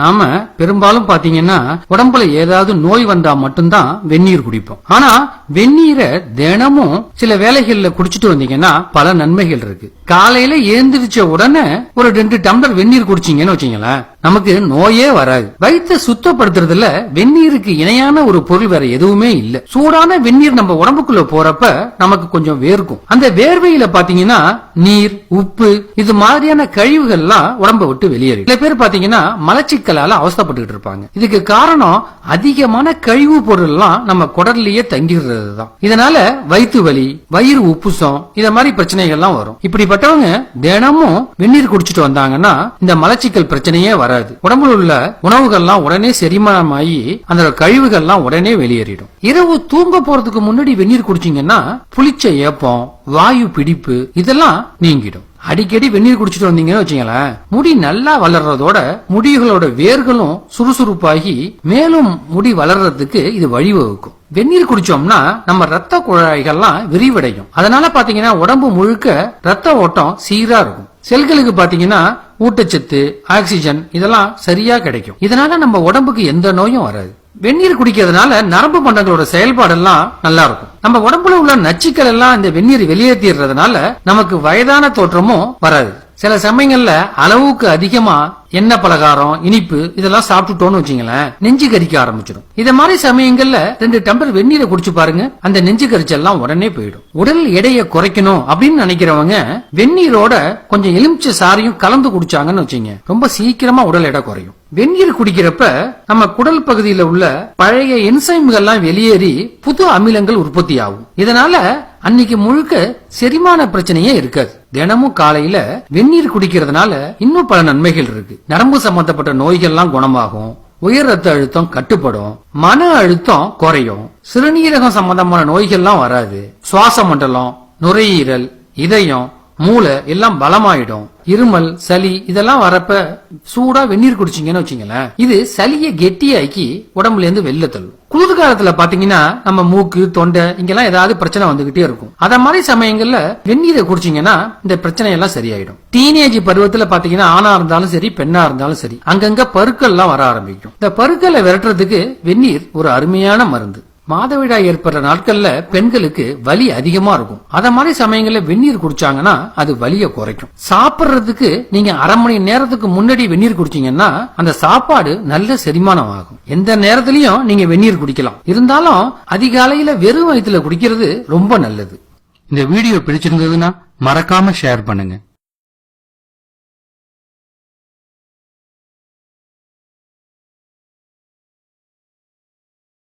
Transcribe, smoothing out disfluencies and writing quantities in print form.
நாம பெரும்பாலும் பாத்தீங்கன்னா உடம்புல ஏதாவது நோய் வந்தா மட்டும்தான் வெந்நீர் குடிப்போம். ஆனா வெந்நீரை தினமும் சில வேளைகள்ல குடிச்சிட்டு வந்தீங்கன்னா பல நன்மைகள் இருக்கு. காலையில எழுந்திரிச்ச உடனே ஒரு 2 டம்ளர் வெந்நீர் குடிச்சீங்கன்னு வச்சீங்களேன், நமக்கு நோயே வராது. வயிற்றை சுத்தப்படுத்துறதுல வெந்நீருக்கு இணையான ஒரு பொருள் வேற எதுவுமே இல்ல. சூடான வெந்நீர் நம்ம உடம்புக்குள்ள போறப்ப நமக்கு கொஞ்சம் வேர்க்கும். அந்த வேர்வையில பாத்தீங்கன்னா நீர், உப்பு இது மாதிரியான கழிவுகள் எல்லாம் உடம்ப விட்டு வெளியேறும். சில பேர் பாத்தீங்கன்னா மலச்சிக்கலால அவஸ்தைப்பட்டு இருப்பாங்க. இதுக்கு காரணம் அதிகமான கழிவு பொருள் எல்லாம் நம்ம குடல்லையே தங்கிடுறது தான். இதனால வயிற்று வலி, வயிறு உப்புசம் இத மாதிரி பிரச்சனைகள் எல்லாம் வரும். இப்படிப்பட்டவங்க தினமும் வெந்நீர் குடிச்சிட்டு வந்தாங்கன்னா இந்த மலச்சிக்கல் பிரச்சனையே வராது. உடம்புல உள்ள உணவுகள்லாம் உடனே செரிமானமாகி அந்த கழிவுகள்லாம் உடனே வெளியேறிடும். இரவு தூங்க போறதுக்கு முன்னாடி வெந்நீர் குடிச்சீங்கன்னா புளிச்ச ஏப்பம், வாயு பிடிப்பு இதெல்லாம் நீங்கிடும். அடிக்கடி வெந்நீர் குடிச்சிட்டு வந்தீங்கன்னு வச்சீங்களேன், முடி நல்லா வளர்றதோட முடிகளோட வேர்களும் சுறுசுறுப்பாகி மேலும் முடி வளர்றதுக்கு இது வழிவகுக்கும். வெந்நீர் குடிச்சோம்னா நம்ம ரத்த குழாய்கள்லாம் விரிவடையும். அதனால பாத்தீங்கன்னா உடம்பு முழுக்க ரத்த ஓட்டம் சீரா இருக்கும். செல்களுக்கு பாத்தீங்கன்னா ஊட்டச்சத்து, ஆக்சிஜன் இதெல்லாம் சரியா கிடைக்கும். இதனால நம்ம உடம்புக்கு எந்த நோயும் வராது. வெந்நீர் குடிக்கிறதுனால நரம்பு மண்டலங்களோட செயல்பாடு எல்லாம் நல்லா இருக்கும். நம்ம உடம்புல உள்ள நச்சுக்கள் எல்லாம் இந்த வெந்நீர் வெளியேற்றிடுறதுனால நமக்கு வயதான தோற்றமும் வராது. சில சமயங்கள்ல அளவுக்கு அதிகமா எண்ணெய் பலகாரம், இனிப்பு இதெல்லாம் சாப்பிட்டுட்டோம்னு வச்சீங்களேன், நெஞ்சு கரிக்க ஆரம்பிச்சிடும். இத மாதிரி சமயங்கள்ல 2 டம்ளர் வெந்நீரை குடிச்சு பாருங்க, அந்த நெஞ்சு கரிச்செல்லாம் உடனே போயிடும். உடல் எடையை குறைக்கணும் அப்படின்னு நினைக்கிறவங்க வெந்நீரோட கொஞ்சம் எலுமிச்சை சாறையும் கலந்து குடிச்சாங்கன்னு வச்சீங்க, ரொம்ப சீக்கிரமா உடல் எடை குறையும். வெந்நீர் குடிக்கிறப்ப நம்ம குடல் பகுதியில உள்ள பழைய என்சைம்கள்லாம் வெளியேறி புது அமிலங்கள் உற்பத்தி ஆகும். இதனால அன்னைக்கு முழுக்க செரிமான பிரச்சனையே இருக்காது. தினமும் காலையில வெந்நீர் குடிக்கிறதுனால இன்னும் பல நன்மைகள் இருக்கு. நரம்பு சம்பந்தப்பட்ட நோய்கள்லாம் குணமாகும், உயர் ரத்த அழுத்தம் கட்டுப்படும், மன அழுத்தம் குறையும், சிறுநீரகம் சம்பந்தமான நோய்கள்லாம் வராது, சுவாச மண்டலம், நுரையீரல், இதயம், மூளை எல்லாம் பலமாயிடும். இருமல், சளி இதெல்லாம் வரப்ப சூடா வெந்நீர் குடிச்சீங்கன்னு வச்சீங்களேன், இது சளியை கெட்டியாக்கி உடம்புல இருந்து வெளில தள்ளும். குளிர் காலத்துல பாத்தீங்கன்னா நம்ம மூக்கு, தொண்டை இங்கெல்லாம் ஏதாவது பிரச்சனை வந்துகிட்டே இருக்கும். அத மாதிரி சமயங்கள்ல வெந்நீரை குடிச்சீங்கன்னா இந்த பிரச்சனை எல்லாம் சரியாயிடும். டீனேஜ் பருவத்துல பாத்தீங்கன்னா ஆணா இருந்தாலும் சரி, பெண்ணா இருந்தாலும் சரி, அங்கங்க பருக்கள் எல்லாம் வர ஆரம்பிக்கும். இந்த பருக்களை விரட்டுறதுக்கு வெந்நீர் ஒரு அருமையான மருந்து. மாதவிடாய் ஏற்படுற நாட்கள்ல பெண்களுக்கு வலி அதிகமா இருக்கும். அத மாதிரி சமயங்கள்ல வெந்நீர் குடிச்சாங்கன்னா அது வலியை குறைக்கும். சாப்பிடுறதுக்கு நீங்க அரை மணி நேரத்துக்கு முன்னாடி வெந்நீர் குடிச்சீங்கன்னா அந்த சாப்பாடு நல்ல செரிமானம் ஆகும். எந்த நேரத்திலயும் நீங்க வெந்நீர் குடிக்கலாம். இருந்தாலும் அதிகாலையில வெறும் வயிற்றுல குடிக்கிறது ரொம்ப நல்லது. இந்த வீடியோ பிடிச்சிருந்ததுன்னா மறக்காம ஷேர் பண்ணுங்க.